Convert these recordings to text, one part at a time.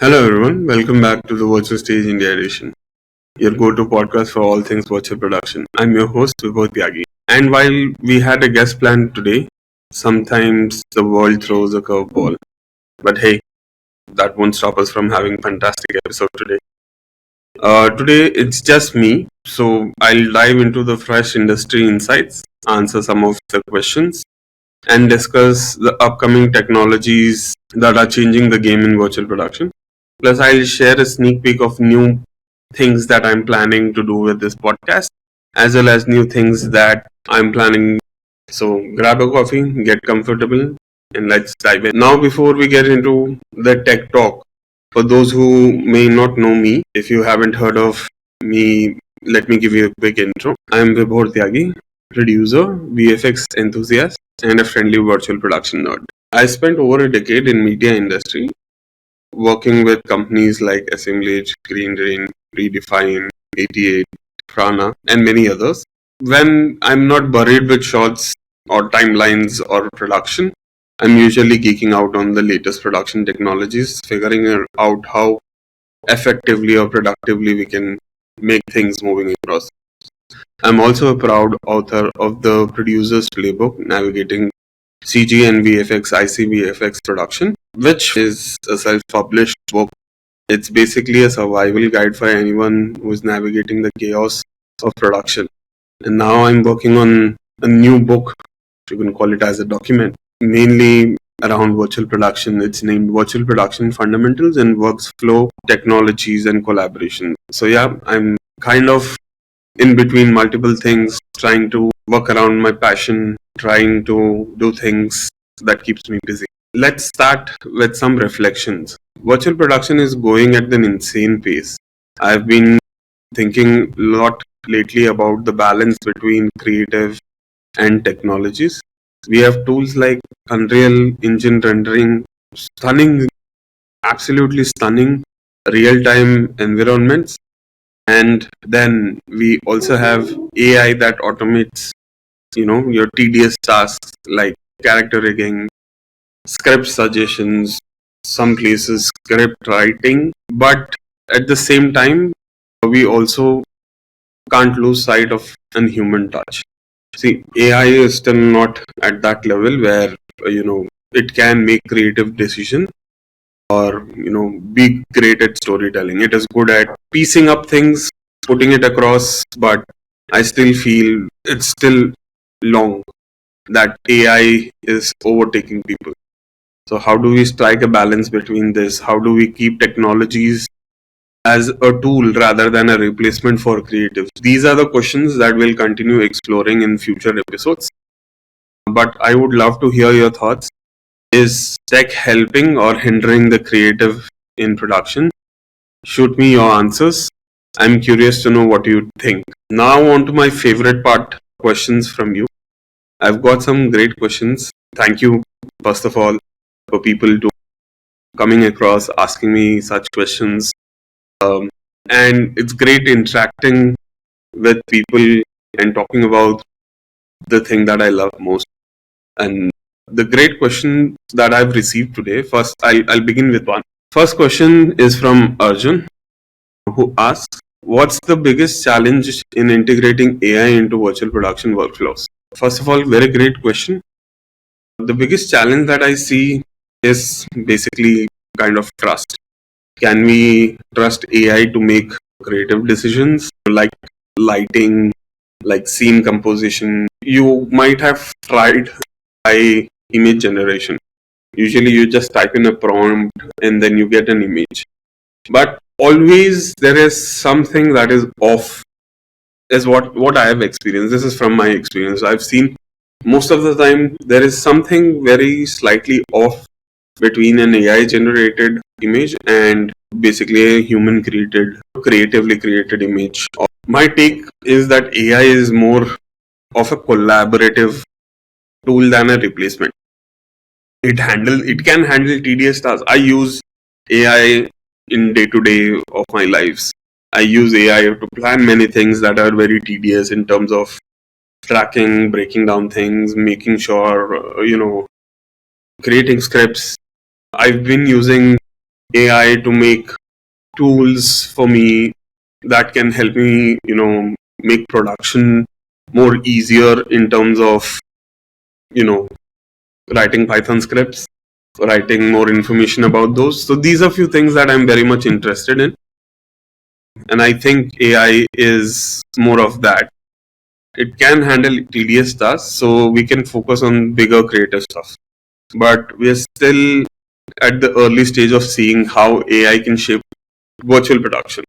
Hello everyone, welcome back to the Virtual Stage India edition, your go-to podcast for all things virtual production. I'm your host Vibhor Tyagi. And while we had a guest planned today, sometimes the world throws a curveball. But hey, that won't stop us from having a fantastic episode today. Today it's just me, so I'll dive into the fresh industry insights, answer some of the questions, and discuss the upcoming technologies that are changing the game in virtual production. Plus, I'll share a sneak peek of new things that I'm planning to do with this podcast, as well as new things that I'm planning. So, grab a coffee, get comfortable, and let's dive in. Now, before we get into the tech talk, for those who may not know me, if you haven't heard of me, let me give you a quick intro. I'm Vibhor Tyagi, producer, VFX enthusiast, and a friendly virtual production nerd. I spent over a decade in media industry working with companies like Assemblage, Green Rain, Redefine, 88, Prana, and many others. When I'm not buried with shots or timelines or production, I'm usually geeking out on the latest production technologies, figuring out how effectively or productively we can make things moving across. I'm also a proud author of the Producer's Playbook, Navigating CG and VFX ICVFX Production, which is a self-published book. It's basically a survival guide for anyone who is navigating the chaos of production. And now I'm working on a new book, you can call it as a document, mainly around virtual production. It's named Virtual Production Fundamentals and Workflow Technologies and Collaboration. So yeah, I'm kind of in between multiple things, trying to work around my passion, trying to do things that keeps me busy. Let's start with some reflections. Virtual production is going at an insane pace. I've been thinking a lot lately about the balance between creative and technologies. We have tools like Unreal Engine rendering, stunning, absolutely stunning real-time environments, and then we also have AI that automates, your tedious tasks like character rigging, script suggestions, some places script writing. But at the same time, we also can't lose sight of an human touch. See, AI is still not at that level where, it can make creative decisions or, be great at storytelling. It is good at piecing up things, putting it across, but I still feel it's still long that AI is overtaking people. So how do we strike a balance between this? How do we keep technologies as a tool rather than a replacement for creatives? These are the questions that we'll continue exploring in future episodes. But I would love to hear your thoughts. Is tech helping or hindering the creative in production? Shoot me your answers. I'm curious to know what you think. Now on to my favorite part, questions from you. I've got some great questions. Thank you, first of all, for people to coming across, asking me such questions. And it's great interacting with people and talking about the thing that I love most. And the great question that I've received today, first I'll begin with one. First question is from Arjun, who asks, what's the biggest challenge in integrating AI into virtual production workflows? First of all, very great question. The biggest challenge that I see is basically kind of trust. Can we trust AI to make creative decisions like lighting, like scene composition? You might have tried by image generation. Usually you just type in a prompt and then you get an image. But always there is something that is off, is what I have experienced. This is from my experience. I've seen most of the time there is something very slightly off between an AI generated image and basically a human creatively created image. My take is that AI is more of a collaborative tool than a replacement. It can handle tedious tasks. I use AI in day to day of my lives. I use AI to plan many things that are very tedious in terms of tracking, breaking down things, making sure, creating scripts. I've been using AI to make tools for me that can help me, make production more easier in terms of, you know, writing Python scripts, writing more information about those. So these are few things that I'm very much interested in. And I think AI is more of that. It can handle tedious tasks, so we can focus on bigger creative stuff. But we're still at the early stage of seeing how AI can shape virtual production.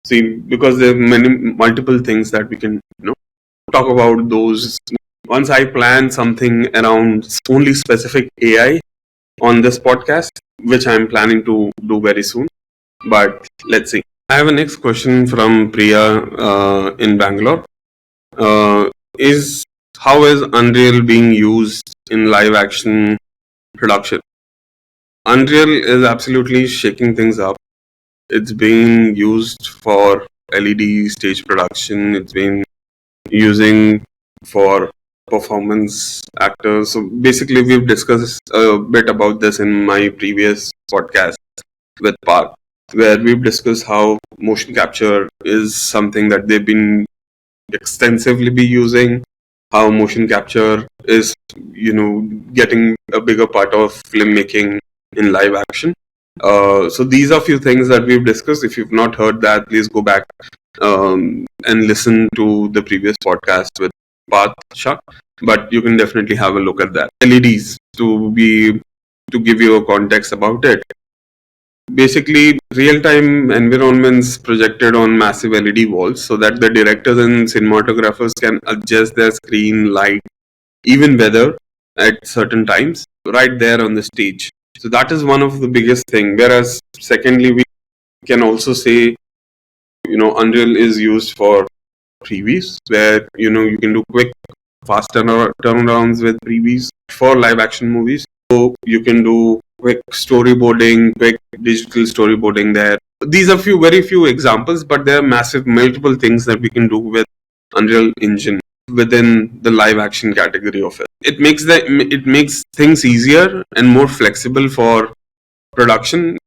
See, because there are multiple things that we can, talk about those. Once I plan something around only specific AI on this podcast, which I'm planning to do very soon. But let's see. I have a next question from Priya in Bangalore. Is how is Unreal being used in live action production? Unreal is absolutely shaking things up. It's being used for LED stage production. It's been using for performance actors. So basically, we've discussed a bit about this in my previous podcast with Park, where we've discussed how motion capture is something that they've been extensively be using, how motion capture is, getting a bigger part of filmmaking in live action. So these are few things that we've discussed. If you've not heard that, please go back and listen to the previous podcast with Path Shah. But you can definitely have a look at that. LEDs to give you a context about it. Basically, real-time environments projected on massive LED walls so that the directors and cinematographers can adjust their screen light, even weather at certain times, right there on the stage. So that is one of the biggest thing. Whereas, secondly, we can also say, Unreal is used for previews, where you can do quick, fast turnarounds with previews for live action movies. So you can do quick storyboarding, quick digital storyboarding there. These are very few examples, but there are massive multiple things that we can do with Unreal Engine within the live action category of it. It makes things easier and more flexible for production,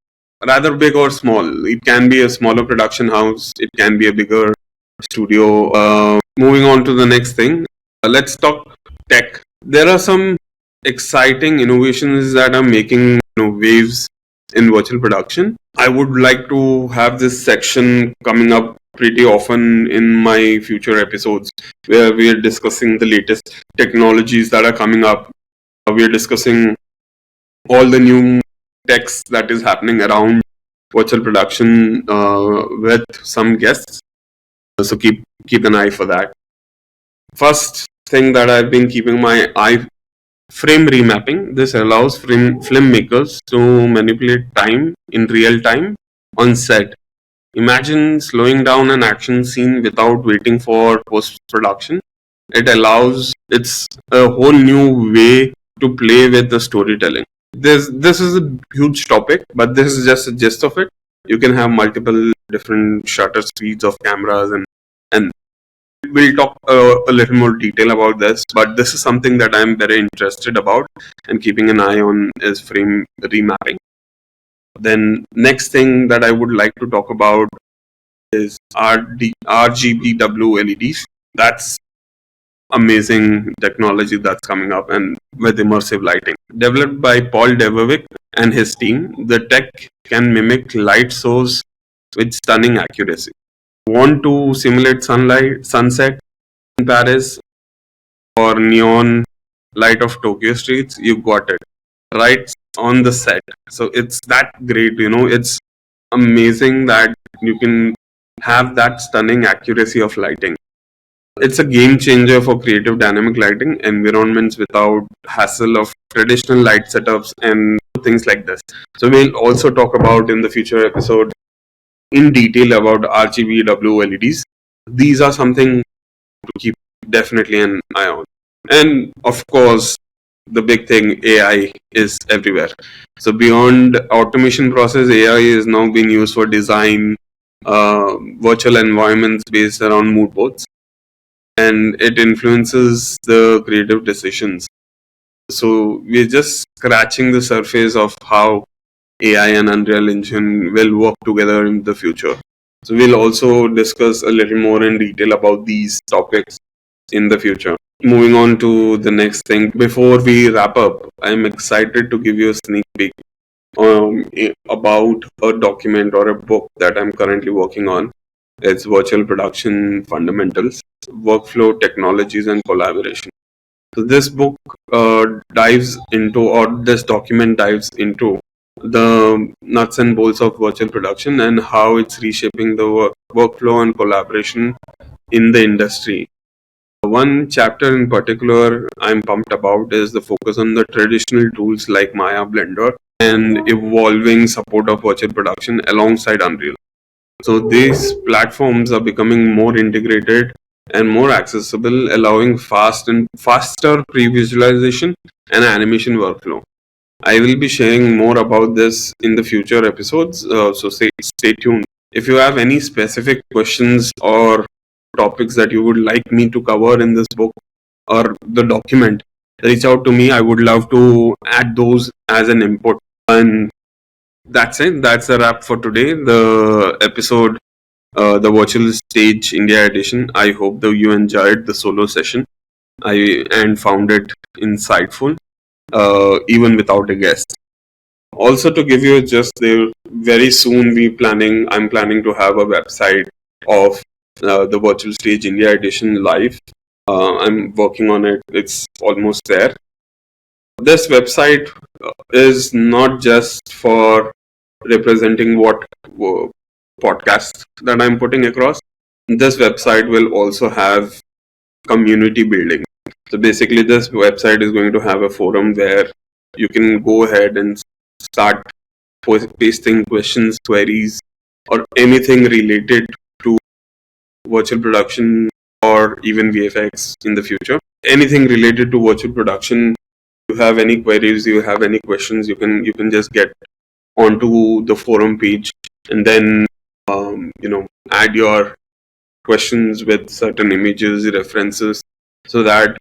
rather big or small. It can be a smaller production house, it can be a bigger studio. Moving on to the next thing, let's talk tech. There are some exciting innovations that are making waves in virtual production. I would like to have this section coming up pretty often in my future episodes, where we are discussing the latest technologies that are coming up. We are discussing all the new techs that is happening around virtual production with some guests. So keep an eye for that. First thing that I've been keeping my eye, frame remapping. This allows filmmakers to manipulate time in real time on set. Imagine slowing down an action scene without waiting for post production. It's a whole new way to play with the storytelling. This is a huge topic, but this is just a gist of it. You can have multiple different shutter speeds of cameras, and we'll talk a little more detail about this. But this is something that I'm very interested about and keeping an eye on is frame remapping. Then next thing that I would like to talk about is RGBW LEDs. That's amazing technology that's coming up, and with immersive lighting. Developed by Paul Devovic and his team, the tech can mimic light source with stunning accuracy. Want to simulate sunset in Paris or neon light of Tokyo streets? You got it right on the set. So it's that great, it's amazing that you can have that stunning accuracy of lighting. It's a game changer for creative dynamic lighting environments without hassle of traditional light setups and things like this. So we'll also talk about in the future episode in detail about RGBW LEDs. These are something to keep definitely an eye on. And of course, the big thing, AI is everywhere. So beyond automation process, AI is now being used for design, virtual environments based around mood boards, and it influences the creative decisions. So we're just scratching the surface of how AI and Unreal Engine will work together in the future. So we'll also discuss a little more in detail about these topics in the future. Moving on to the next thing, before we wrap up, I'm excited to give you a sneak peek about a document or a book that I'm currently working on. It's Virtual Production Fundamentals, Workflow Technologies and Collaboration. So this book dives into, or this document dives into the nuts and bolts of virtual production and how it's reshaping the workflow and collaboration in the industry. One chapter in particular I'm pumped about is the focus on the traditional tools like Maya, Blender, and evolving support of virtual production alongside Unreal. So these platforms are becoming more integrated and more accessible, allowing faster pre-visualization and animation workflow. I will be sharing more about this in the future episodes, so stay tuned. If you have any specific questions or topics that you would like me to cover in this book or the document, reach out to me. I would love to add those as an input. And that's it. That's a wrap for today. The episode, the Virtual Stage India edition. I hope that you enjoyed the solo session. And found it insightful, even without a guest. Also, to give you just there, very soon I'm planning to have a website of the Virtual Stage India edition live. I'm working on it. It's almost there. This website is not just for representing what podcasts that I'm putting across. This website will also have community building. So basically, this website is going to have a forum where you can go ahead and start pasting questions, queries, or anything related to virtual production or even VFX in the future. Anything related to virtual production, you have any queries, you have any questions, you can just get onto the forum page and then add your questions with certain images, references, so that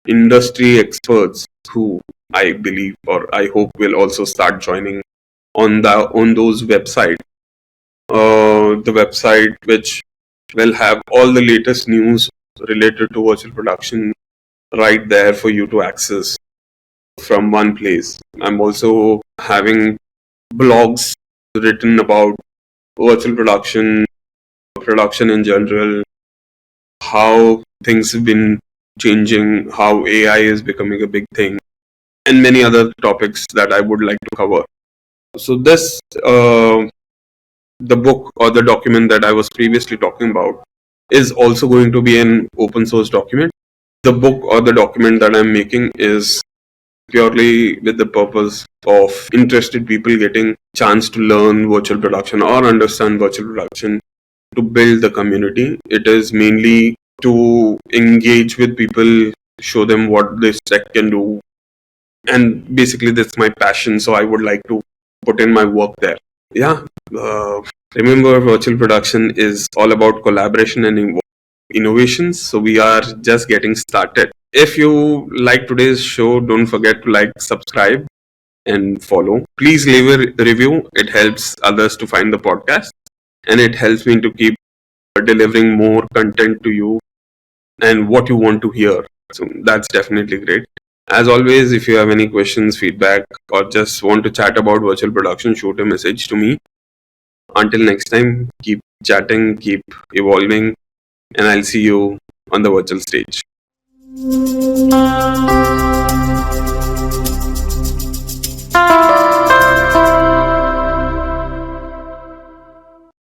industry experts who I believe or I hope will also start joining on those websites. The website which will have all the latest news related to virtual production right there for you to access from one place. I'm also having blogs written about virtual production in general, how things have been changing, how AI is becoming a big thing, and many other topics that I would like to cover. So this, the book or the document that I was previously talking about, is also going to be an open source document. The book or the document that I'm making is purely with the purpose of interested people getting chance to learn virtual production or understand virtual production, to build the community. It is mainly to engage with people, show them what this tech can do, and basically that's my passion, so I would like to put in my work there. Yeah, remember, virtual production is all about collaboration and innovations, so we are just getting started. If you like today's show, don't forget to like, subscribe, and follow. Please leave a review. It helps others to find the podcast, and it helps me to keep delivering more content to you and what you want to hear. So that's definitely great. As always, if you have any questions, feedback, or just want to chat about virtual production, shoot a message to me. Until next time, keep chatting, keep evolving, and I'll see you on the virtual stage.